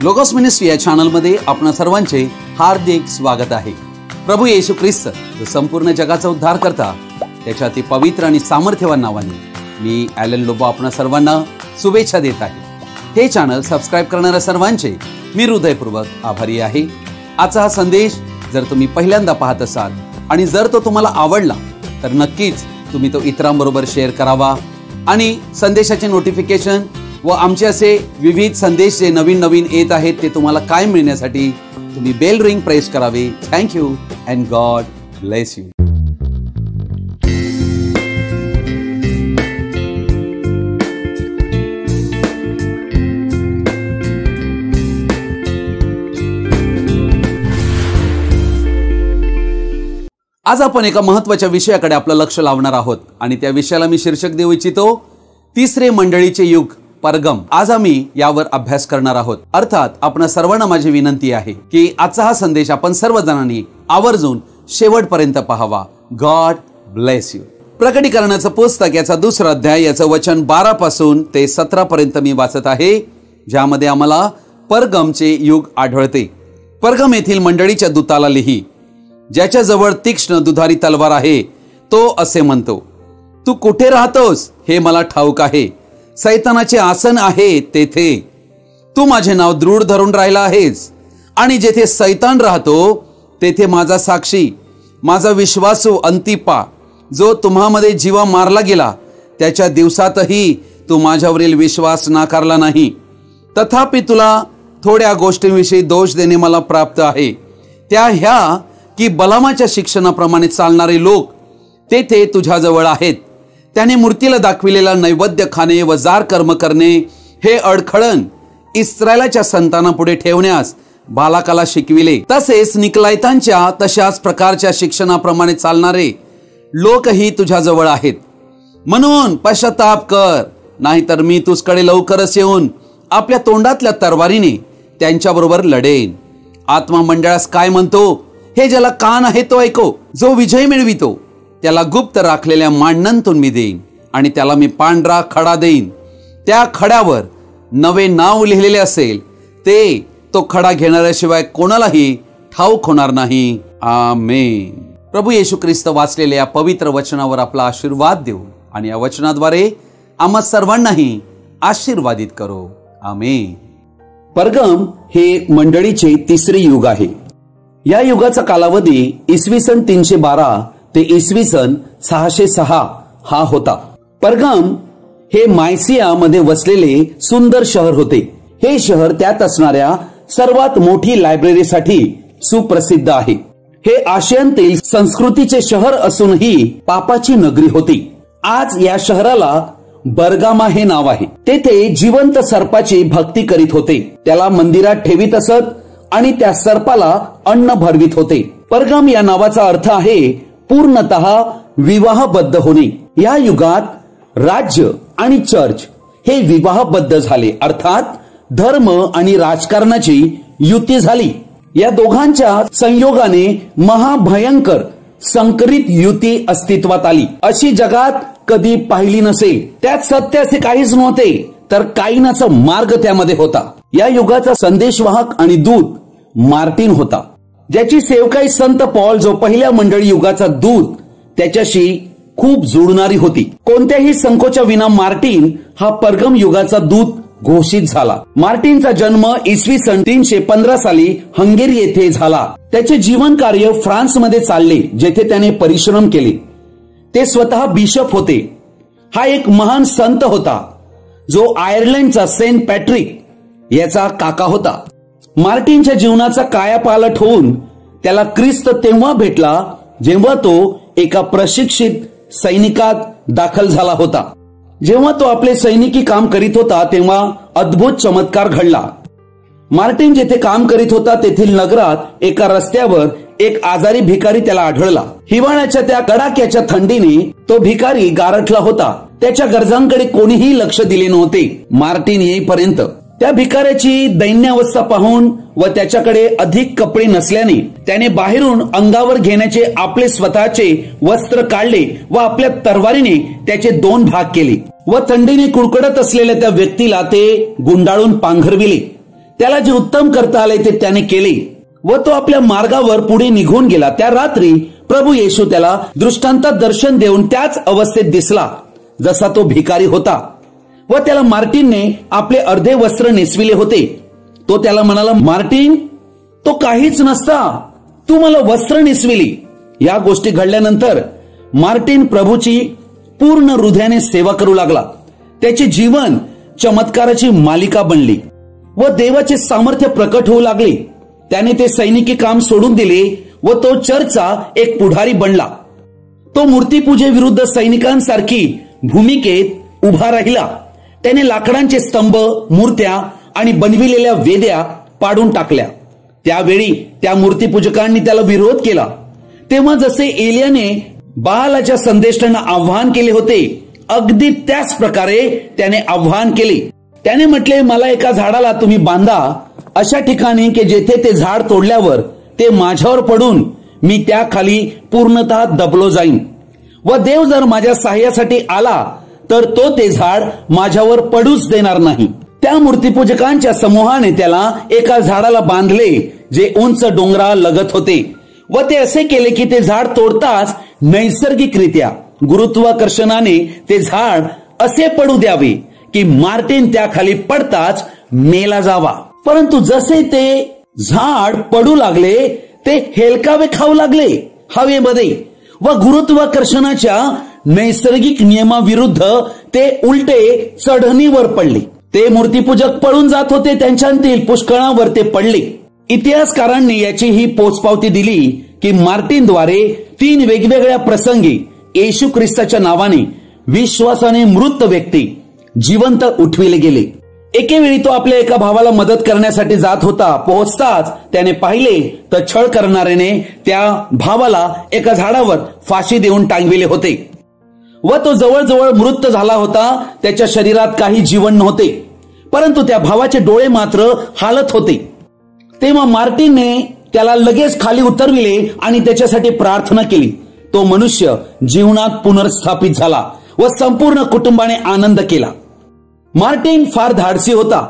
Logos ministry या चॅनलमध्ये आपणा सर्वांचे हार्दिक स्वागत आहे। प्रभू येशू ख्रिस्त जो संपूर्ण जगाचा उद्धार करता त्याच्या अति पवित्र आणि सामर्थ्यवान नावाने मी ॲलन लोबो आपणा सर्वांना शुभेच्छा देत आहे। हे चॅनल सबस्क्राइब करणाऱ्या सर्वांचे मी हृदयपूर्वक आभारी आहे। आजचा हा संदेश जर तुम्ही पहिल्यांदा पाहत असाल आणि जर तो तुम्हाला आवडला तर नक्कीच तुम्ही तो इतरांबरोबर शेअर करावा आणि संदेशाचे नोटिफिकेशन व आमचे असे विविध संदेश जे नवीन नवीन येत आहेत ते तुम्हाला काय मिळण्यासाठी तुम्ही बेल रिंग प्रेस करावे। Thank you and God bless you. आज आपण एका महत्त्वाच्या विषयाकडे आपलं लक्ष लावणार आहोत आणि त्या विषयाला मी शीर्षक देऊ इच्छितो तिसरे मंडळीचे युग परगम। आज आम्ही यावर अभ्यास करणार आहोत। अर्थात आपण सर्वांना माझी विनंती आहे की आजचा हा संदेश आपण सर्वजणांनी आवर्जून शेवटपर्यंत पाहावा। God bless you. प्रकटीकरणाचं पुस्तक याचा दुसरा अध्याय याचं वचन 12 पासून ते 17 पर्यंत मी वाचत आहे, ज्यामध्ये आम्हाला परगमचे युग आढळते। परगम येथील मंडळीच्या दूताला लिही, ज्याच्या जवळ तीक्ष्ण दुधारी तलवार आहे, तो असे म्हणतो, तू कुठे राहतोस हे मला ठाऊक आहे। सैतानाचे आसन आहे तेथे तू माझे नाव दृढ धरून राहिला आहेस आणि जेथे सैतान राहतो तेथे माझा साक्षी, माझा विश्वासू अंतिपा, जो तुम्हामध्ये जीवा मारला गेला त्याच्या दिवसातही तू माझ्यावरील विश्वास नाकारला नाही। तथापि तुला थोड्या गोष्टींविषयी दोष देणे मला प्राप्त आहे। त्या ह्या की बलामाच्या शिक्षणाप्रमाणे चालणारे लोक तेथे तुझ्याजवळ आहेत। त्याने मूर्तीला दाखविलेला नैवेद्य खाणे व जार कर्म करणे हे अडखळण इस्रायलाच्या संतानापुढे ठेवण्यास बालाकाला शिकविले। तसेच निकलायतांच्या तशाच प्रकारच्या शिक्षणाप्रमाणे चालणारे लोकही तुझ्याजवळ आहेत। म्हणून पश्चाताप कर, नाहीतर मी तुझकडे लवकरच येऊन आपल्या तोंडातल्या तरवारीने त्यांच्याबरोबर लढेन। आत्मा मंडळास काय म्हणतो हे ज्याला कान आहे तो ऐको। जो विजय मिळवितो त्याला गुप्त राखलेल्या मांडणांतून मी देईन आणि त्याला मी पांढरा खडा देईन। त्या खड्यावर नवे नाव लिहिलेले असेल, ते तो खडा घेणाऱ्याशिवाय कोणालाही ठाऊक होणार नाही। आमेन। प्रभू येशू ख्रिस्त वाचलेल्या या पवित्र वचनावर आपला आशीर्वाद देऊ आणि या वचनाद्वारे आम्हा सर्वांनाही आशीर्वादित करो। आमेन। परगम हे मंडळीचे तिसरे युग आहे। या युगाचा कालावधी इसवी सन 312 ते इसवी सन 606 हा होता। परगम हे मायसिया मध्ये वसलेले सुंदर शहर होते। हे शहर त्यात असणाऱ्या सर्वात मोठी लायब्ररीसाठी सुप्रसिद्ध आहे। हे आशियातील संस्कृतीचे शहर असूनही पापाची नगरी होती। आज या शहराला बर्गामा हे नाव आहे। तेथे जिवंत सर्पाची भक्ती करीत होते, त्याला मंदिरात ठेवीत असत आणि त्या सर्पाला अन्न भरवित होते। परगम या नावाचा अर्थ आहे पूर्णतः विवाहबद्ध होणे। या युगात राज्य आणि चर्च हे विवाहबद्ध झाले, अर्थात धर्म आणि राजकारणाची युती झाली। या दोघांच्या संयोगाने महाभयंकर संकरित युती अस्तित्वात आली, अशी जगात कधी पाहिली नसेल। त्यात सत्य असे काहीच नव्हते, तर काईनाचा मार्ग त्यामध्ये होता। या युगाचा संदेशवाहक आणि दूत मार्टिन होता, ज्याची सेवकाई संत पॉल जो पहिल्या मंडळी युगाचा दूत त्याच्याशी खूप जुळणारी होती। कोणत्याही संकोचा विना मार्टिन हा परगम युगाचा दूत घोषित झाला। मार्टिनचा जन्म इसवी सन 315 साली हंगेरी येथे झाला। त्याचे जीवन कार्य फ्रान्समध्ये चालले, जेथे त्याने परिश्रम केले। ते स्वतः बिशप होते। हा एक महान संत होता जो आयर्लंडचा सेंट पॅट्रिक याचा काका होता। मार्टिनच्या जीवनाचा कायापालट होऊन त्याला ख्रिस्त तेव्हा भेटला जेव्हा तो एका प्रशिक्षित सैनिकात दाखल झाला होता। जेव्हा तो आपले सैनिकी काम करीत होता तेव्हा अद्भुत चमत्कार घडला। मार्टिन जेथे काम करीत होता तेथील नगरात एका रस्त्यावर एक आजारी भिकारी त्याला आढळला। हिवाळ्याच्या त्या कडाक्याच्या थंडीने तो भिकारी गारठला होता। त्याच्या गरजांकडे कोणीही लक्ष दिले नव्हते। मार्टिन येईपर्यंत त्या भिकाऱ्याची दैन्यावस्था पाहून व त्याच्याकडे अधिक कपडे नसल्याने त्याने बाहेरून अंगावर घेण्याचे आपले स्वतःचे वस्त्र काढले व आपल्या तरवारीने त्याचे 2 भाग केले व थंडीने कुडकुडत असलेल्या त्या व्यक्तीला ते गुंडाळून पांघरविले। त्याला जे उत्तम करता आले ते त्याने केले व तो आपल्या मार्गावर पुढे निघून गेला. त्या रात्री प्रभू येशू त्याला दृष्टांतात दर्शन देऊन त्याच अवस्थेत दिसला जसा तो भिकारी होता व त्याला मार्टिनने आपले अर्धे वस्त्र नेसविले होते. तो त्याला म्हणाला, मार्टिन, तो काहीच नसता, तू मला वस्त्र नेसविली. या गोष्टी घडल्यानंतर मार्टिन प्रभूची पूर्ण हृदयाने सेवा करू लागला. त्याचे जीवन चमत्काराची मालिका बनली व देवाचे सामर्थ्य प्रकट होऊ लागले. त्याने ते सैनिकी काम सोडून दिले व तो चर्चचा एक पुढारी बनला. तो मूर्तीपूजेविरुद्ध सैनिकांसारखी भूमिकेत उभा राहिला. त्याने लाकडांचे स्तंभ, मूर्त्या आणि बनविलेल्या वेद्या पाडून टाकल्या. त्यावेळी त्या मूर्तीपूजकांनी त्याला विरोध केला. तेव्हा जसे एलियाने बालाच्या संदेष्टांना आव्हान केले होते, अगदी त्याच प्रकारे त्याने आव्हान केले. त्याने म्हटले, मला एका झाडाला तुम्ही बांधा अशा ठिकाणी की जेथे ते झाड तोडल्यावर ते माझ्यावर पडून मी त्या खाली पूर्णतः दबलो जाईन व देव जर माझ्या सहाय्यासाठी आला तर तो ते झाड माझ्यावर पडूच देणार नाही. त्या मूर्तीपूजकांच्या समूहाने त्याला एका झाडाला बांधले जे उंच डोंगरा लगत होते व ते असे केले की ते झाड तोडताच नैसर्गिकरित्या गुरुत्वाकर्षणाने ते झाड असे पडू द्यावे की मार्टिन त्या खाली पडताच मेला जावा. परंतु जसे ते झाड पडू लागले ते हेलकावे खाऊ लागले हवेमध्ये व गुरुत्वाकर्षणाच्या नैसर्गिक नियमाविरुद्ध ते उलटे चढणीवर पडले. ते मूर्तीपूजक पळून जात होते, त्यांच्यातील पुष्कळावर ते पडले. इतिहासकारांनी याची ही पोचपावती दिली की मार्टिनद्वारे 3 वेगवेगळ्या प्रसंगी येशू ख्रिस्ताच्या नावाने विश्वासाने मृत व्यक्ती जिवंत उठविले गेले. एकेवेळी तो आपल्या एका भावाला मदत करण्यासाठी जात होता. पोहोचताच त्याने पाहिले तर छळ करणाऱ्याने त्या भावाला एका झाडावर फाशी देऊन टांगविले होते व तो जवळजवळ मृत झाला होता. त्याच्या शरीरात काही जीवन नव्हते, परंतु त्या भावाचे डोळे मात्र हालत होते. तेव्हा मार्टिनने त्याला लगेच खाली उतरविले आणि त्याच्यासाठी प्रार्थना केली. तो मनुष्य जीवनात पुनर्स्थापित झाला व संपूर्ण कुटुंबाने आनंद केला. मार्टिन फार धाडसी होता.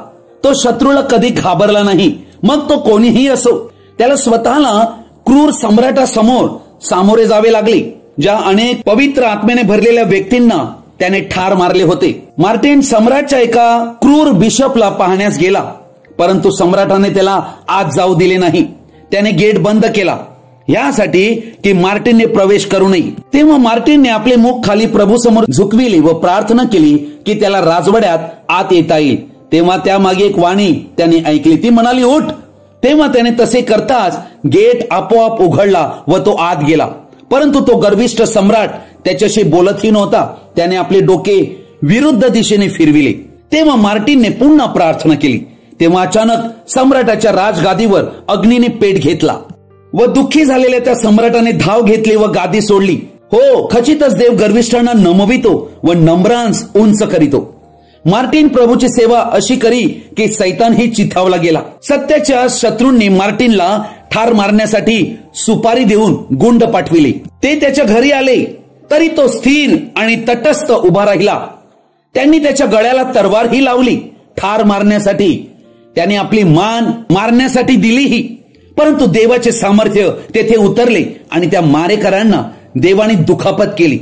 तो शत्रूला कधी घाबरला नाही, मग तो कोणीही असो. त्याला स्वतःला क्रूर सम्राटासमोर सामोरे जावे लागले, ज्या अनेक पवित्र आत्म्याने भरलेल्या व्यक्तींना त्याने ठार मारले होते. मार्टिन सम्राटच्या एका क्रूर बिशपला पाहण्यास गेला, परंतु सम्राटाने त्याला आत जाऊ दिले नाही. त्याने गेट बंद केला यासाठी की मार्टिनने प्रवेश करू नये. तेव्हा मार्टिनने आपले मुख खाली प्रभू समोर झुकविले व प्रार्थना केली की त्याला राजवाड्यात आत येता येईल. तेव्हा त्यामागे एक वाणी त्याने ऐकली, ती म्हणाली, उठ. तेव्हा त्याने तसे करताच गेट आपोआप उघडला व तो आत गेला. परंतु तो गर्विष्ठ सम्राट त्याच्याशी बोलतही नव्हता. त्याने आपले डोके विरुद्ध दिशेने फिरविले. तेव्हा मार्टिनने पुन्हा प्रार्थना केली. तेव्हा अचानक सम्राटाच्या राजगादीवर अग्नीने पेट घेतला व दुःखी झालेल्या त्या सम्राटाने धाव घेतली व गादी सोडली. हो, खचितच देव गर्विष्ठांना नमवितो व नम्रांस उंच करीतो. मार्टिन प्रभूची सेवा अशी करी की सैतानही चिथावला गेला. सत्याच्या शत्रूंनी मार्टिनला ठार मारण्यासाठी सुपारी देऊन गुंड पाठविले. ते त्याच्या घरी आले तरी तो स्थिर आणि तटस्थ उभा राहिला. त्यांनी त्याच्या गळ्याला तलवारही लावली ठार मारण्यासाठी. त्याने आपली मान मारण्यासाठी दिलीही, परंतु देवाचे सामर्थ्य तेथे उतरले आणि त्या मारेकरांना देवाने दुखापत केली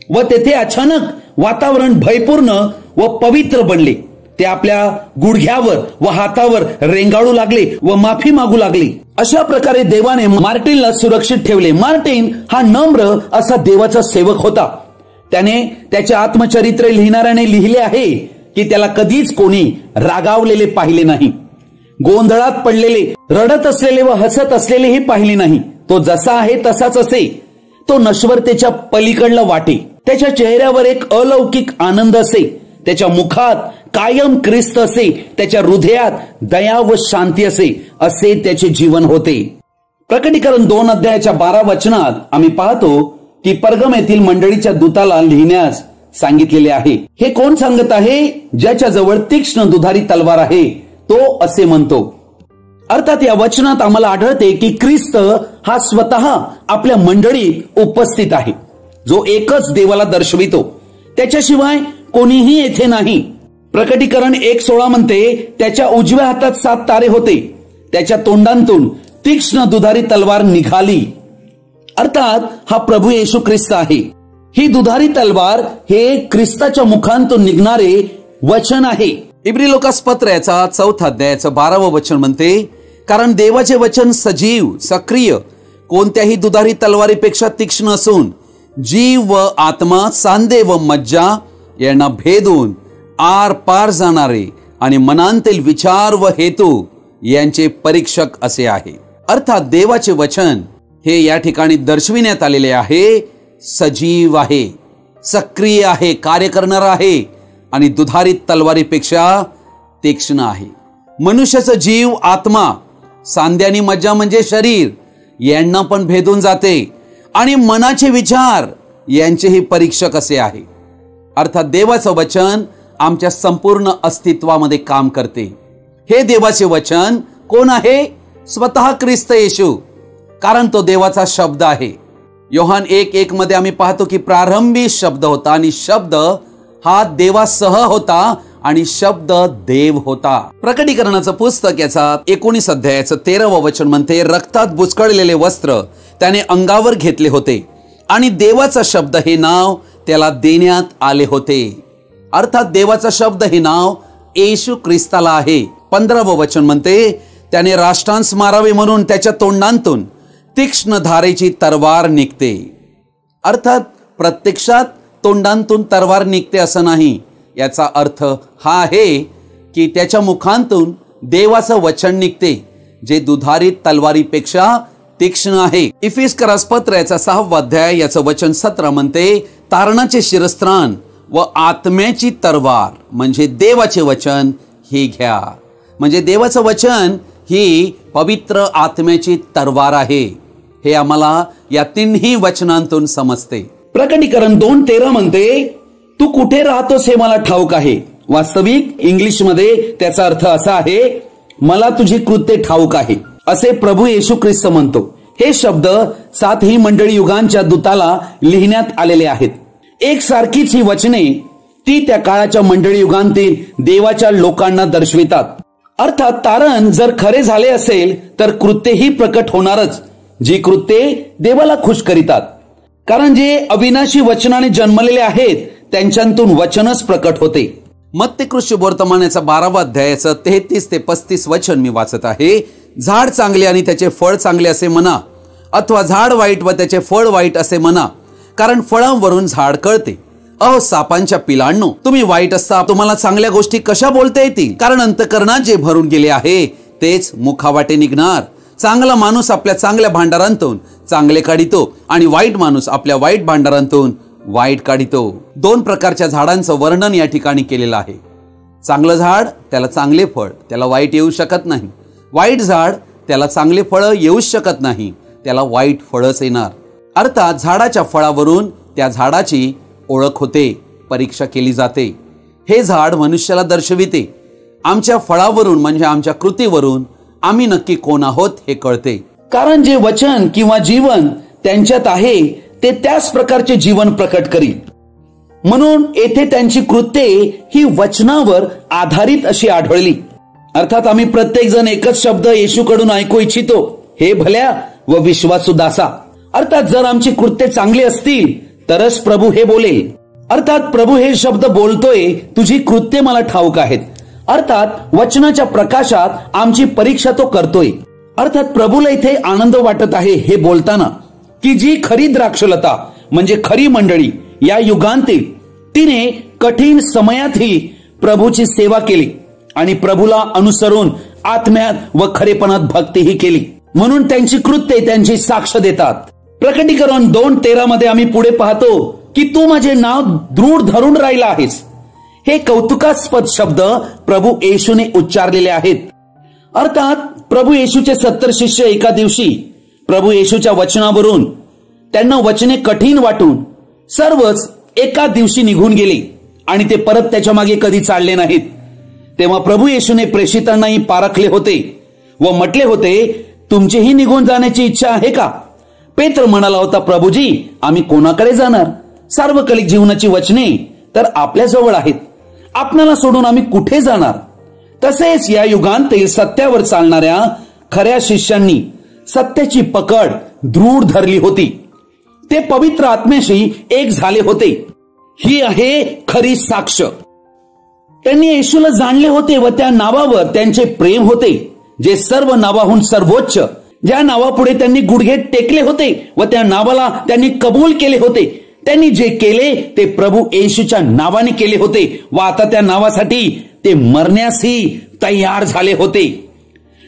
व तेथे अचानक वातावरण भयपूर्ण व पवित्र बनले. ते आपल्या गुडघ्यावर व हातावर रेंगाळू लागले व माफी मागू लागले. अशा प्रकारे देवाने मार्टिनला सुरक्षित ठेवले. मार्टिन हा नम्र असा देवाचा सेवक होता. त्याने त्याचे आत्मचरित्र लिहिणाऱ्याने लिहिले आहे की त्याला कधीच कोणी रागावलेले पाहिले नाही, गोंधळात पडलेले, रडत असलेले व हसत असलेलेही पाहिले नाही. तो जसा आहे तसाच असे. तो नश्वरतेच्या पलीकडला वाटे. त्याच्या चेहऱ्यावर एक अलौकिक आनंद असे. त्याच्या मुखात कायम ख्रिस्त असे. त्याच्या हृदयात दया व शांती असे. असे त्याचे जीवन होते. प्रकटीकरण 2 अध्यायाच्या 12 वचनात आम्ही पाहतो की परगम येथील मंडळीच्या दूताला लिहिण्यास सांगितलेले आहे. हे कोण सांगत आहे? ज्याच्या जवळ तीक्ष्ण दुधारी तलवार आहे तो असे म्हणतो. अर्थात या वचनात आम्हाला आढळते की ख्रिस्त हा स्वतः आपल्या मंडळीत उपस्थित आहे, जो एकच देवाला दर्शवितो. त्याच्याशिवाय कोणीही येथे नाही. प्रकटीकरण 1:16 म्हणते, त्याच्या उजव्या हातात 7 तारे होते, त्याच्या तोंडांतून तीक्ष्ण दुधारी तलवार निघाली. अर्थात हा प्रभू येशू ख्रिस्त आहे. ही दुधारी तलवार हे ख्रिस्ताच्या मुखांतून निघणारे वचन आहे. इब्री लोकास पत्र याचा 4 अध्यायाचं 12वं वचन म्हणते, कारण देवाचे वचन सजीव, सक्रिय, कोणत्याही दुधारी तलवारीपेक्षा तीक्ष्ण असून जीव व आत्मा, सांधे व मज्जा यांना भेदून आर पार जाणारे आणि मनांतील विचार व हेतू यांचे परीक्षक असे आहे. अर्थात देवाचे वचन हे या ठिकाणी दर्शविण्यात आलेले आहे, सजीव आहे, सक्रिय आहे, कार्य करणार आहे आणि दुधारी तलवारीपेक्षा तीक्ष्ण आहे. मनुष्याचा जीव, आत्मा, सांध्यानी मज्जा म्हणजे शरीर यांना पण भेदून जाते आणि मनाचे विचार यांचेही परीक्षक असे आहे. अर्थात देवाचं वचन आमच्या संपूर्ण अस्तित्वामध्ये काम करते. हे देवाचे वचन कोण आहे? स्वतः ख्रिस्त येशू, कारण तो देवाचा शब्द आहे. योहान 1:1 मध्ये आम्ही पाहतो की प्रारंभी शब्द होता आणि शब्द हा देवासह होता आणि शब्द देव होता. प्रकटीकरणाचं पुस्तक याचा 19 अध्यायाचं 13वं वचन म्हणते, रक्तात बुचकळलेले वस्त्र त्याने अंगावर घेतले होते आणि देवाचा शब्द हे नाव त्याला देण्यात आले होते. अर्थात देवाचा शब्द हे नाव येशू ख्रिस्ताला आहे. 15वं वचन म्हणते, त्याने राष्ट्रांस मारावे म्हणून त्याच्या तोंडांतून तीक्ष्ण धारेची तलवार निघते. अर्थात प्रत्यक्षात तोंडांतून तलवार निघते असं नाही. याचा अर्थ हा आहे की त्याच्या मुखांतून देवाचं वचन निघते, जे दुधारी तलवारीपेक्षा तीक्ष्ण आहे. इफिस्करास पत्र याचा 6वा अध्याय याचं वचन 17 म्हणते, तारणाचे शिरस्त्राण व आत्म्याची तलवार म्हणजे देवाचे वचन हे घ्या. म्हणजे देवाचं वचन ही पवित्र आत्म्याची तलवार आहे. हे आम्हाला या 3ही वचनांतून समजते. प्रकटीकरण 2:13 म्हणते, तू कुठे राहतोस हे मला ठाऊक आहे. वास्तविक इंग्लिश मध्ये त्याचा अर्थ असा आहे, मला तुझी कृत्ये ठाऊक आहे, असे प्रभू येशू ख्रिस्त म्हणतो. हे शब्द 7ही मंडळी युगांच्या दूताला लिहिण्यात आलेले आहेत. एक सारखीच ही वचने ती त्या काळाच्या मंडळी युगांतील देवाच्या लोकांना दर्शवितात. अर्थात तारण जर खरे झाले असेल तर कृत्येही प्रकट होणारच, जी कृत्ये देवाला खुश करीतात. कारण जे अविनाशी वचनाने जन्मलेले आहेत त्यांच्यातून वचनच प्रकट होते. मत्तेकृष्ण वर्तमानाचा 12वा अध्यायाचं 33 ते 35 वचन मी वाचत आहे. झाड चांगले आणि त्याचे फळ चांगले असे म्हणा, अथवा झाड वाईट व त्याचे फळ वाईट असे म्हणा, कारण फळांवरून झाड कळते. अहो सापांच्या पिलांनो, तुम्ही वाईट असता तुम्हाला चांगल्या गोष्टी कशा बोलता येतील? कारण अंतःकरणात जे भरून गेले आहे तेच मुखावाटे निघणार. चांगला माणूस आपल्या चांगल्या भांडारांतून चांगले काढितो आणि वाईट माणूस आपल्या वाईट भांडारांतून वाईट काढितो. 2 प्रकारच्या झाडांचं वर्णन या ठिकाणी केलेलं आहे. चांगलं झाड त्याला चांगले फळ, त्याला वाईट येऊ शकत नाही. वाईट झाड त्याला चांगले फळ येऊच शकत नाही, त्याला वाईट फळच येणार. अर्थात झाडाच्या फळावरून त्या झाडाची ओळख होते, परीक्षा केली जाते. हे झाड मनुष्याला दर्शविते. आमच्या फळावरून म्हणजे आमच्या कृतीवरून आम्ही नक्की कोण आहोत हे कळते. कारण जे वचन किंवा जीवन त्यांच्यात आहे ते त्याच प्रकारचे जीवन प्रकट करील. म्हणून येथे त्यांची कृत्ये ही वचनावर आधारित अशी आढळली. अर्थात आम्ही प्रत्येक जण एकच शब्द येशूकडून ऐकू इच्छितो, हे भल्या व विश्वासू दासा. अर्थात जर आमची कृत्ये चांगली असतील तरच प्रभू हे बोलेल. अर्थात प्रभू हे शब्द बोलतोय, तुझी कृत्ये मला ठाऊक आहेत. अर्थात वचनाच्या प्रकाशात आमची परीक्षा तो करतोय. अर्थात प्रभूला इथे आनंद वाटत आहे हे बोलताना की जी खरी द्राक्षलता म्हणजे खरी मंडळी या युगांतील तिने कठीण समयातही प्रभूची सेवा केली आणि प्रभूला अनुसरून आत्म्यात व खरेपणात भक्तीही केली. म्हणून त्यांची कृत्ये त्यांची साक्ष देतात. प्रकटीकरण 2:13 मध्ये आम्ही पुढे पाहतो की तू माझे नाव दृढ धरून राहिला आहेस. हे कौतुकास्पद शब्द प्रभू येशूने उच्चारलेले आहेत. अर्थात प्रभू येशूचे 70 शिष्य एका दिवशी प्रभू येशूच्या वचनावरून त्यांना वचने कठीण वाटून सर्वच एका दिवशी निघून गेले आणि ते परत त्याच्या मागे कधी चालले नाहीत. तेव्हा प्रभू येशूने प्रेषितांनाही पारखले होते व म्हटले होते, तुमचीही निघून जाण्याची इच्छा आहे का? पेत्र म्हणाला होता, प्रभूजी आम्ही कोणाकडे जाणार? सार्वकालिक जीवनाची वचने तर आपल्या जवळ आहेत आपणाला सोडून आम्ही कुठे जाणार? तसेच या युगांतील सत्यावर चालणाऱ्या खऱ्या शिष्यांनी सत्याची पकड दृढ धरली होती. ते पवित्र आत्म्याशी एक झाले होते. ही आहे खरी साक्ष. त्यांनी येशूला जाणले होते व त्या नावावर त्यांचे प्रेम होते, जे सर्व नावाहून सर्वोच्च, ज्या नावापुढे त्यांनी गुडघे टेकले होते व त्या नावाला त्यांनी कबूल केले होते. त्यांनी जे केले ते प्रभू येशूच्या नावाने केले होते व आता त्या नावासाठी ते मरण्यासही तयार झाले होते.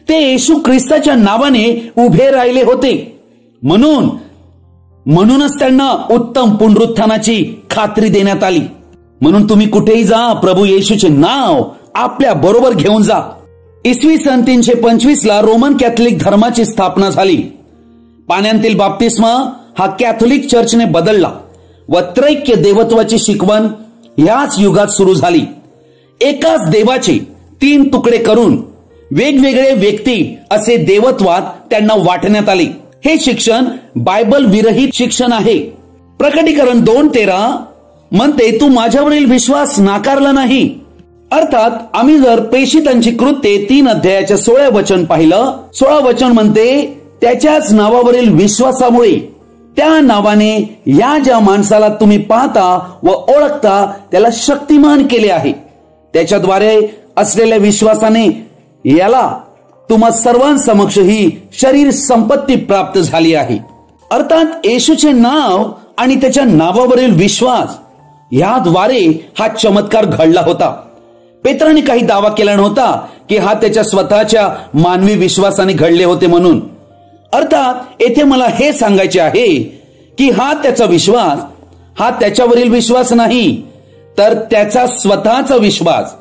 ते येशू ख्रिस्ताच्या नावाने उभे राहिले होते. म्हणूनच त्यांना उत्तम पुनरुत्थानाची खात्री देण्यात आली. म्हणून तुम्ही कुठेही जा, प्रभू येशूचे नाव आपल्या बरोबर घेऊन जा. इसवी सन 325 ला रोमन कॅथलिक धर्माची स्थापना झाली. पाण्यातील बाप्तिस्मा हा कॅथोलिक चर्चने बदलला व त्रैक्य देवत्वाची शिकवण याच युगात सुरू झाली. एकाच देवाचे 3 तुकडे करून वेगवेगळे व्यक्ती असे देवत्वात त्यांना वाटण्यात आले. हे शिक्षण बायबल विरहित शिक्षण आहे. प्रकटीकरण 2:13 म्हणते, तू माझ्यावरील विश्वास नाकारला नाही. अर्थात आम्ही जर प्रेषितांची कृत्ये 3 अध्यायाच्या 16 वचन पाहिलं, 16 वचन म्हणते, त्याच्याच नावावरील विश्वासामुळे त्या नावाने या ज्या माणसाला तुम्ही पाहता व ओळखता त्याला शक्तिमान केले आहे. त्याच्याद्वारे असलेल्या विश्वासाने याला तुम्हा सर्वांसमक्ष ही शरीर संपत्ती प्राप्त झाली आहे. अर्थात येशूचे नाव आणि त्याच्या नावावरील विश्वास याद्वारे हा चमत्कार घडला होता. पेत्राने काही दावा केला नव्हता की हा त्याच्या स्वतःच्या मानवी विश्वासाने घडले होते म्हणून. अर्थात येथे मला हे सांगायचे आहे की हा त्याचा विश्वास, हा त्याच्यावरील विश्वास नाही, तर त्याचा स्वतःचा विश्वास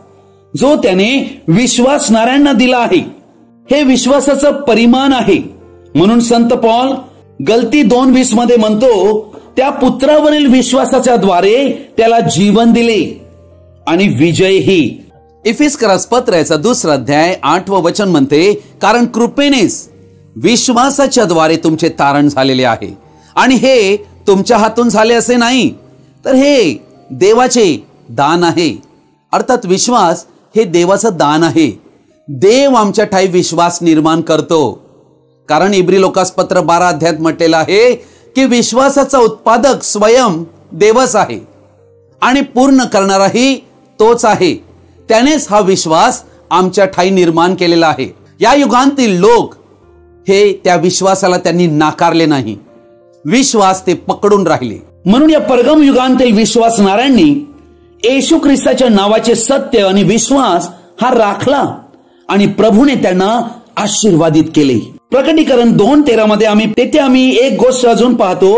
जो त्याने विश्वासणाऱ्यांना दिला आहे. हे विश्वासाचं परिमाण आहे. म्हणून संत पौल गलती 2:20 मध्ये म्हणतो, त्या पुत्रावरील विश्वासाच्या द्वारे त्याला जीवन दिले आणि विजयही. इफिस्करास पत्र याचा 2 अध्याय 8 वचन म्हणते, कारण कृपेनेच विश्वासाच्या द्वारे तुमचे तारण झालेले आहे आणि हे तुमच्या हातून झाले असे नाही, तर हे देवाचे दान आहे. अर्थात विश्वास हे देवाचं दान आहे. देव आमच्या ठाई विश्वास निर्माण करतो. कारण इब्री लोकास पत्र 12 अध्यायात म्हटलेलं आहे की विश्वासाचा उत्पादक स्वयं देवच आहे आणि पूर्ण करणाराही तोच आहे. त्यानेच हा विश्वास आमच्या ठाई निर्माण केलेला आहे. या युगांतील लोक हे त्या विश्वासाला त्यांनी नाकारले नाही. विश्वास ते पकडून राहिले. म्हणून या परगम युगांतील विश्वासणाऱ्यांनी येशू ख्रिस्ताच्या नावाचे सत्य आणि विश्वास हा राखला आणि प्रभूने त्यांना आशीर्वादित केले. प्रकटीकरण 2:13 मध्ये आम्ही एक गोष्ट अजून पाहतो,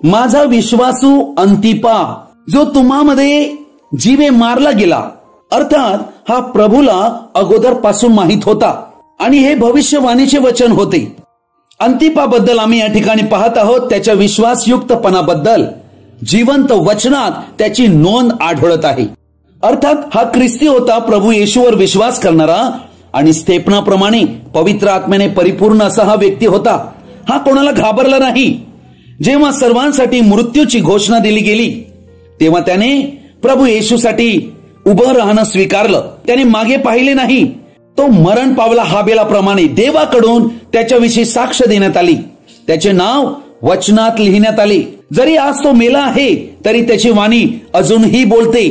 माझा विश्वासू अंतिपा जो तुम्हामध्ये जीवे मारला गेला. अर्थात हा प्रभूला अगोदर पासून माहित होता आणि हे भविष्यवाणीचे वचन होते. अंतिपाबद्दल आम्ही या ठिकाणी पाहत आहोत. त्याच्या विश्वासयुक्तपणाबद्दल जिवंत वचनात त्याची नोंद आढळत आहे. अर्थात हा ख्रिस्ती होता, प्रभू येशूवर विश्वास करणारा आणि स्थेपनाप्रमाणे पवित्र आत्म्याने परिपूर्ण असा हा व्यक्ती होता. हा कोणाला घाबरला नाही. जेव्हा सर्वांसाठी मृत्यूची घोषणा दिली गेली तेव्हा त्याने प्रभू येशूसाठी उभं राहणं स्वीकारलं. त्याने मागे पाहिले नाही. तो मरण पावला हाबेलाप्रमाणे. देवाकडून त्याच्याविषयी साक्ष देण्यात आली. त्याचे नाव वचनात लिहिण्यात आले. जरी आज तो मेला आहे तरी त्याची वाणी अजूनही बोलते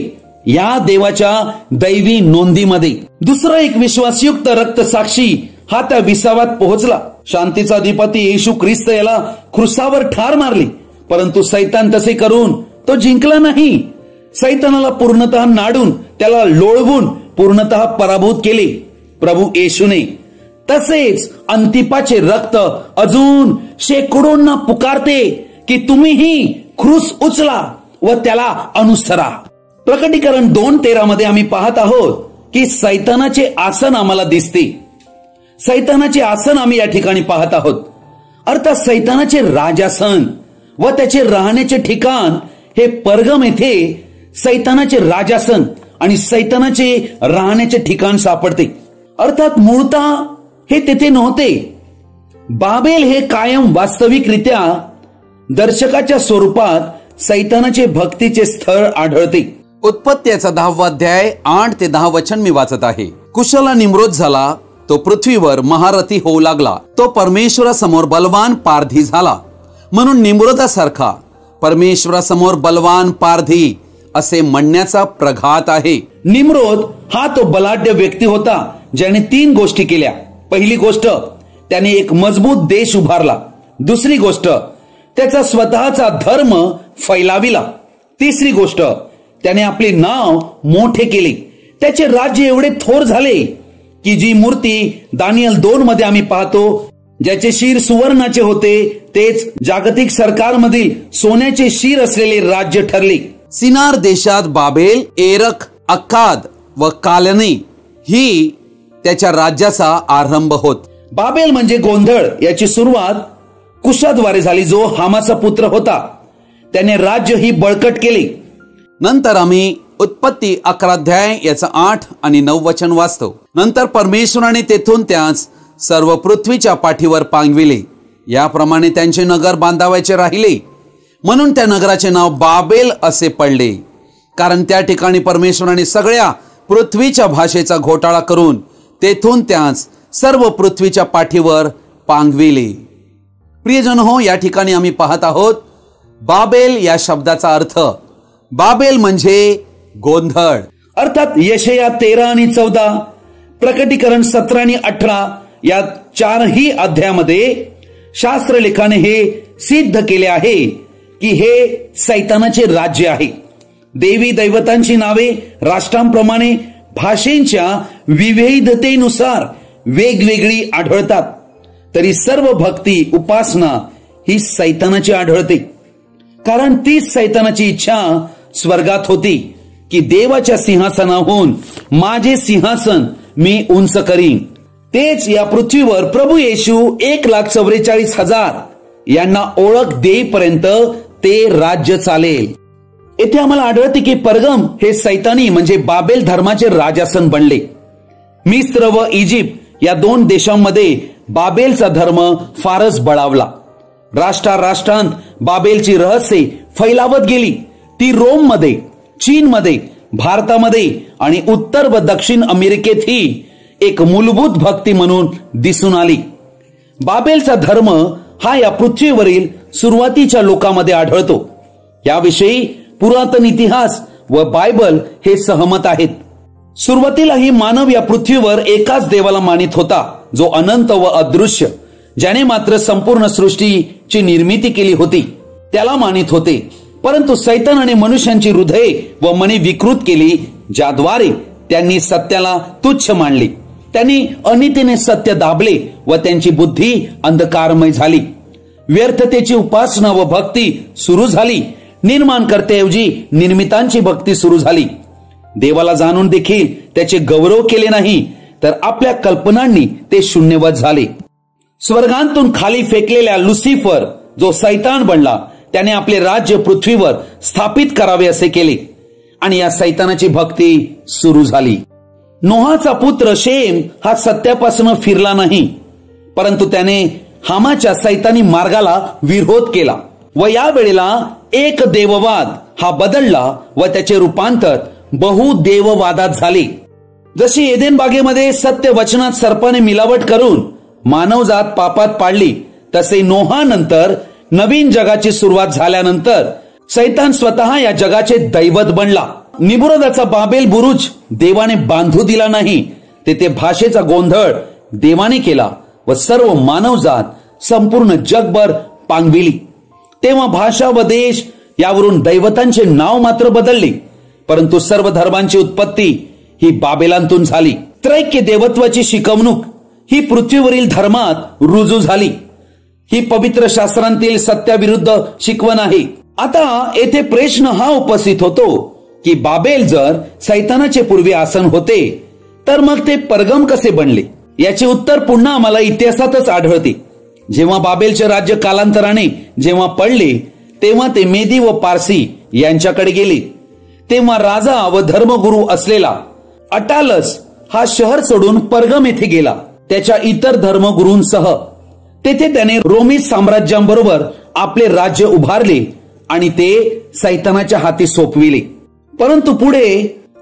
या देवाच्या दैवी नोंदीमध्ये. दुसरा एक विश्वासयुक्त रक्तसाक्षी हा त्या विसावात पोहोचला. शांतीचा अधिपती येशू ख्रिस्त याला क्रुसावर ठार मारले, परंतु सैतान तसे करून तो जिंकला नाही. सैतानाला पूर्णतः नाडून त्याला लोळवून पूर्णतः पराभूत केले प्रभू येशूने. तसेच अंतिपाचे रक्त अजून शेकडोंना पुकारते की तुम्हीही क्रूस उचला व त्याला अनुसरा. प्रकटीकरण 2:13 मध्ये आम्ही पाहत आहोत की सैतानाचे आसन आम्हाला दिसते. सैतानाचे आसन आम्ही या ठिकाणी पाहत आहोत. अर्थात सैतानाचे राजासन व त्याचे राहण्याचे ठिकाण हे परगम येथे सैतानाचे राजासन आणि सैतानाचे राहण्याचे ठिकाण सापडते. अर्थात मूळतः हे तेथे नव्हते. बाबेल हे कायम वास्तविकरित्या दर्शकाच्या स्वरूपात सैतानाचे भक्तीचे स्थळ आढळते. उत्पत्ती याचा 10वा अध्याय 8 ते 10 वचन मी वाचत आहे. कुशला निम्रोद झाला, तो पृथ्वीवर महारथी होऊ लागला. तो परमेश्वरासमोर बलवान पारधी झाला, म्हणून निम्रोदासारखा परमेश्वरासमोर बलवान पारधी असे म्हणण्याचा प्रघात आहे. निम्रोद हा तो बलाढ्य व्यक्ती होता ज्याने 3 गोष्टी केल्या. पहिली गोष्ट, त्याने एक मजबूत देश उभारला. दुसरी गोष्ट, त्याचा स्वतःचा धर्म फैलाविला. तिसरी गोष्ट, त्याने आपले नाव मोठे केले. त्याचे राज्य एवढे थोर झाले की जी मूर्ती दानियल 2 मध्ये आम्ही पाहतो, ज्याचे शीर सुवर्णाचे होते, तेच जागतिक सरकारमधील सोन्याचे शीर असलेले राज्य ठरले. सिनार देशात बाबेल, एरक, अक्काद व कालने ही त्याच्या राज्याचा आरंभ होत. बाबेल म्हणजे गोंधळ याची सुरुवात कुशाद्वारे झाली, जो हामाचा पुत्र होता. त्याने राज्य ही बळकट केले. नंतर आम्ही उत्पत्ती 11 अध्याय याचा 8 आणि 9 वचन वाचतो. नंतर परमेश्वराने तेथून त्यास सर्व पृथ्वीच्या पाठीवर पांगविले. याप्रमाणे त्यांचे नगर बांधावायचे राहिले, म्हणून त्या नगराचे नाव बाबेल असे पडले, कारण त्या ठिकाणी परमेश्वराने सगळ्या पृथ्वीच्या भाषेचा घोटाळा करून तेथून त्यास सर्व पृथ्वीच्या पाठीवर पांगविले. प्रियजन हो, या ठिकाणी आम्ही पाहत आहोत बाबेल या शब्दाचा अर्थ. बाबेल म्हणजे गोंधळ. अर्थात यशया 13 आणि 14, प्रकटीकरण 17 आणि 18 या 4ही अध्यायामध्ये शास्त्रलेखाने हे सिद्ध केले आहे की हे सैतानाचे राज्य आहे. देवी दैवतांची नावे राष्ट्रांप्रमाणे भाषेंच्या विविधतेनुसार वेगवेगळी आढळतात, तरी सर्व भक्ती उपासना ही सैतानाची आढळते. कारण तीच सैतानाची इच्छा स्वर्गात होती की देवाच्या सिंहासनाहून माझे सिंहासन मी उंच करीन. तेच या पृथ्वीवर प्रभू येशू 1,44,000 यांना ओळख देईपर्यंत ते राज्य चालेल. येथे आम्हाला आढळते की परगम हे सैतानी म्हणजे बाबेल धर्माचे राजासन बनले. मिस्र व इजिप्त या 2 देशांमध्ये बाबेलचा धर्म फारच बळावला. राष्ट्रांत बाबेलची रहस्ये फैलावत गेली. ती रोममध्ये, चीनमध्ये, भारतामध्ये आणि उत्तर व दक्षिण अमेरिकेतही एक मूलभूत भक्ती म्हणून दिसून आली. बाबेलचा धर्म हा या पृथ्वीवरील सुरुवातीच्या लोकांमध्ये आढळतो. याविषयी पुरातन इतिहास व बायबल हे सहमत आहेत. सुरुवातीला ही मानव या पृथ्वीवर एकाच देवाला मानित होता, जो अनंत व अदृश्य, ज्याने मात्र संपूर्ण सृष्टीची निर्मिती केली होती, त्याला मानित होते. परंतु सैतानाने मनुष्यांची हृदये व मने विकृत केली, ज्याद्वारे त्यांनी सत्याला तुच्छ मानले. त्यांनी अनितीने सत्य दाबले व त्यांची बुद्धी अंधकारमय झाली. व्यर्थतेची उपासना व भक्ती सुरू झाली. निर्माणकर्त्याऐवजी निर्मितांची भक्ती सुरू झाली. देवाला जाणून देखील त्याचे गौरव केले नाही, तर आपल्या कल्पनांनी ते शून्यवत झाले. स्वर्गांतून खाली फेकलेल्या लुसिफर, जो सैतान बनला, त्याने आपले राज्य पृथ्वीवर स्थापित करावे असे केले आणि या सैतानाची भक्ती सुरू झाली. नोहाचा पुत्र शेम हा सत्यापासून फिरला नाही, परंतु त्याने हामाच्या सैतानी मार्गाला विरोध केला व या वेळेला एक देववाद हा बदलला व त्याचे रूपांतर बहुदेववादात झाले. जशी एदेन बागेमध्ये सत्य वचनात सर्पाने मिलावट करून मानवजात पापात पाडली, तसे नोहानंतर नवीन जगाची सुरुवात झाल्यानंतर सैतान स्वतः या जगाचे दैवत बनला. निम्रोदाचा बाबेल बुरुज देवाने बांधू दिला नाही, तेथे भाषेचा गोंधळ देवाने केला व सर्व मानवजात संपूर्ण जगभर पांगविली. तेव्हा भाषा व देश यावरून दैवतांचे नाव मात्र बदलले, परंतु सर्व धर्मांची उत्पत्ती ही बाबेलांतून झाली. त्रैक्य देवत्वाची शिकवणूक ही पृथ्वीवरील धर्मात रुजू झाली. ही पवित्र शास्त्रांतील सत्याविरुद्ध शिकवण आहे. आता येथे प्रश्न हा उपस्थित होतो की बाबेल जर सैतानाचे पूर्वी आसन होते, तर मग ते परगम कसे बनले? याचे उत्तर पुन्हा आम्हाला इतिहासातच आढळते. जेव्हा बाबेलचे राज्य कालांतराने जेव्हा पडले, तेव्हा ते मेदी व पारसी यांच्याकडे गेले. तेव्हा राजा व धर्मगुरू असलेला अटालस हा शहर सोडून परगम येथे गेला, त्याच्या इतर धर्मगुरूंसह. तेथे त्याने रोमी साम्राज्यांबरोबर आपले राज्य उभारले आणि ते सैतानाच्या हाती सोपविले. परंतु पुढे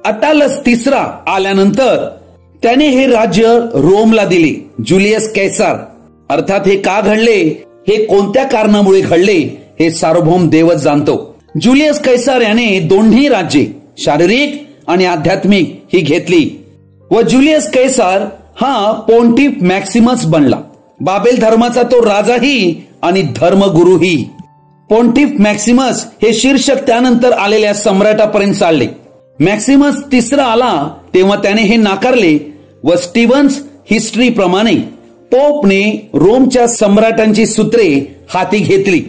अटालस तिसरा आल्यानंतर त्याने हे राज्य रोमला दिले, जुलियस कैसार. अर्थात हे का घडले, हे कोणत्या कारणामुळे घडले, हे सार्वभौम देवच जाणतो. जुलियस कैसार याने दोन्ही राज्ये, शारीरिक आणि आध्यात्मिक, ही घेतली व जुलियस कैसार हा पोंटिफ मॅक्सिमस बनला. बाबेल धर्माचा तो राजाही आणि धर्मगुरूही. पोंटिफ मॅक्सिमस हे शीर्षक त्यानंतर आलेल्या सम्राटापर्यंत चालले. मॅक्सिमस तिसरा आला तेव्हा त्याने हे नाकारले व स्टीव्हन्स हिस्ट्री प्रमाणे पोपने रोमच्या सम्राटांची सूत्रे हाती घेतली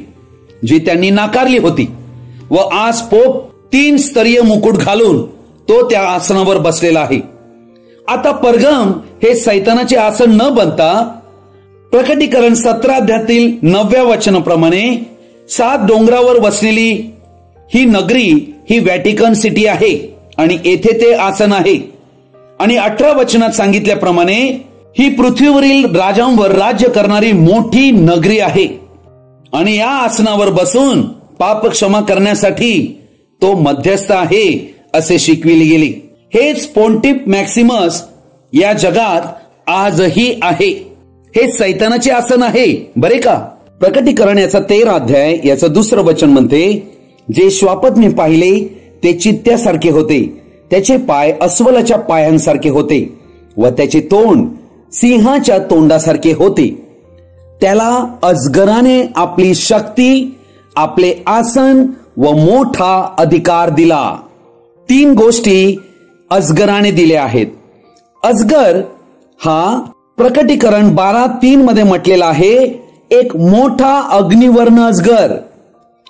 जी त्यांनी नाकारली होती व आज पोप 3 स्तरीय मुकुट घालून तो त्या आसनावर बसलेला आहे. आता परगम हे सैतानाचे आसन न बनता प्रकटीकरण 17 अध्यायातील 9व्या वचनाप्रमाणे 7 डोंगरावर वसलेली ही नगरी ही व्हॅटिकन सिटी आहे आणि येथे ते आसन आहे. आणि 18 वचनात सांगितल्याप्रमाणे ही पृथ्वीवरील राजांवर राज्य करणारी मोठी नगरी आहे आणि या आसनावर बसून पाप क्षमा करण्यासाठी तो मध्यस्थ आहे असे शिकविले गेले. हेच पोंटिफ मॅक्सिमस या जगात आजही आहे. हे सैतानाचे आसन आहे बरे का. प्रकटीकरण याचा 13 अध्याय याचं 2रं वचन म्हणते, जे श्वापदने पाहिले ते चित्त्यासारखे होते, त्याचे पाय अस्वलाच्या पायांसारखे होते व त्याचे तोंड सिंहाच्या तोंडासारखे होते. त्याला अजगराने आपली शक्ती, आपले आसन व मोठा अधिकार दिला. 3 गोष्टी अजगराने दिल्या आहेत. अजगर हा प्रकटीकरण 12:3 मध्ये म्हटलेला आहे, एक मोठा अग्निवर्ण अजगर.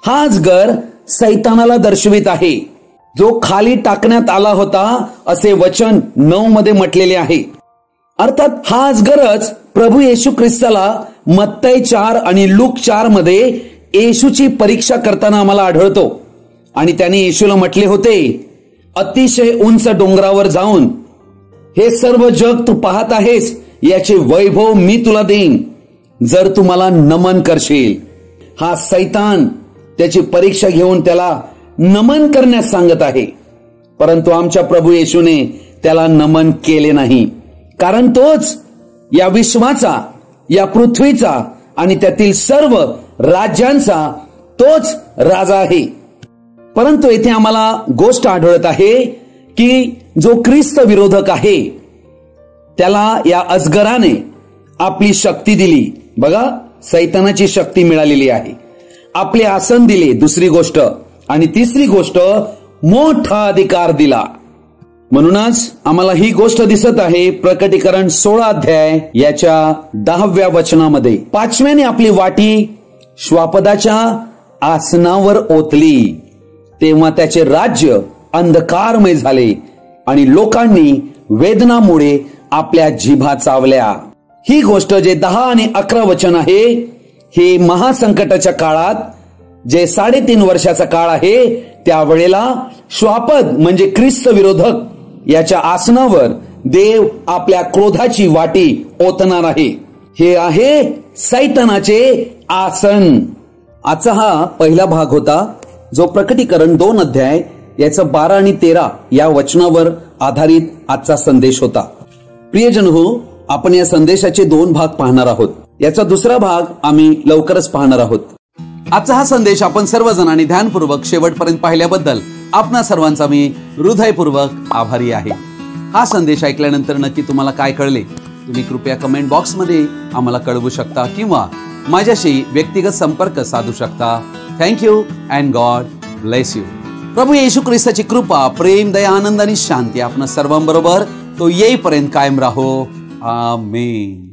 हा अजगर सैतानाला दर्शवित आहे, जो खाली टाकण्यात आला होता असे वचन 9 मध्ये म्हटलेले आहे. अर्थात हा अजगरच प्रभू येशू ख्रिस्ताला मत्तई 4 आणि लूक 4 मध्ये येशूची परीक्षा करताना आम्हाला आढळतो आणि त्याने येशूला म्हटले होते, अतिशय उंच डोंगरावर जाऊन हे सर्व जग तू पाहत आहेस याचे वैभव मी तुला देईन जर तू मला नमन करशील. हा सैतान त्याची परीक्षा घेऊन त्याला नमन करण्यास सांगत आहे, परंतु आमच्या प्रभू येशूने त्याला नमन केले नाही, कारण तोच या विश्वाचा, या पृथ्वीचा आणि त्यातील सर्व राज्यांचा तोच राजा आहे. परंतु येथे आम्हाला गोष्ट आढळत आहे की जो ख्रिस्त विरोधक आहे त्याला या अजगराने आपली शक्ती दिली. बघा, सैतानाची शक्ती मिळालेली आहे. आपले आसन दिले, दुसरी गोष्ट, आणि तिसरी गोष्ट मोठा अधिकार दिला. म्हणूनच आम्हाला ही गोष्ट दिसत आहे प्रकटीकरण 16 अध्याय याच्या 10व्या वचनामध्ये. 5व्याने आपली वाटी श्वापदाच्या आसनावर ओतली तेव्हा त्याचे राज्य अंधकारमय झाले आणि लोकांनी वेदनामुळे आपल्या जिभा चावल्या. ही गोष्ट जे 10 आणि 11 वचन आहे हे महासंकटाच्या काळात, जे 3.5 वर्षाचा काळ आहे, त्यावेळेला श्वापद म्हणजे ख्रिस्त विरोधक याच्या आसनावर देव आपल्या क्रोधाची वाटी ओतणार आहे. हे आहे सैतानाचे आसन. आजचा हा पहिला भाग होता जो प्रकटीकरण 2 अध्याय याचं 12 आणि 13 या वचनावर आधारित आजचा संदेश होता. प्रियजन हो, आपण या संदेशाचे 2 भाग पाहणार आहोत. याचा दुसरा भाग आम्ही लवकरच पाहणार आहोत. आजचा हा संदेश आपण सर्वजणांनी ध्यानपूर्वक शेवटपर्यंत पाहिल्याबद्दल आपणा सर्वांचा मी हृदयपूर्वक आभारी आहे. हा संदेश ऐकल्यानंतर नक्की तुम्हाला काय कळले तुम्ही कृपया कमेंट बॉक्समध्ये आम्हाला कळवू शकता किंवा माझ्याशी व्यक्तिगत संपर्क साधू शकता. Thank you and God bless you. प्रभू येशू ख्रिस्ताची कृपा, प्रेम, दया, आनंद आणि शांती आपणा सर्वांबरोबर तो येईपर्यंत कायम राहो. आमेन.